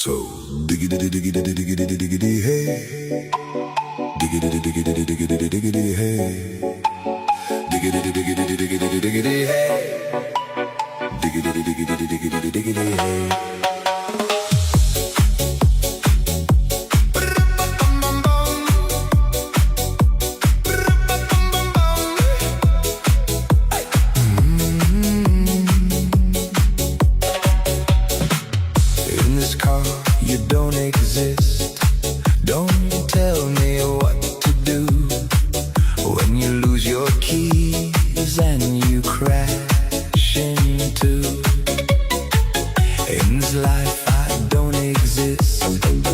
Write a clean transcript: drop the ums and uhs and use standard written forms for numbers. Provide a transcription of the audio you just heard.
So diggity diggity diggity diggity hey, diggity diggity diggity diggity hey, diggity diggity diggity diggity hey, diggity diggity diggity diggity hey. In this car, you don't exist. Don't tell me what to do when you lose your keys and you crash into. In this life, I don't exist.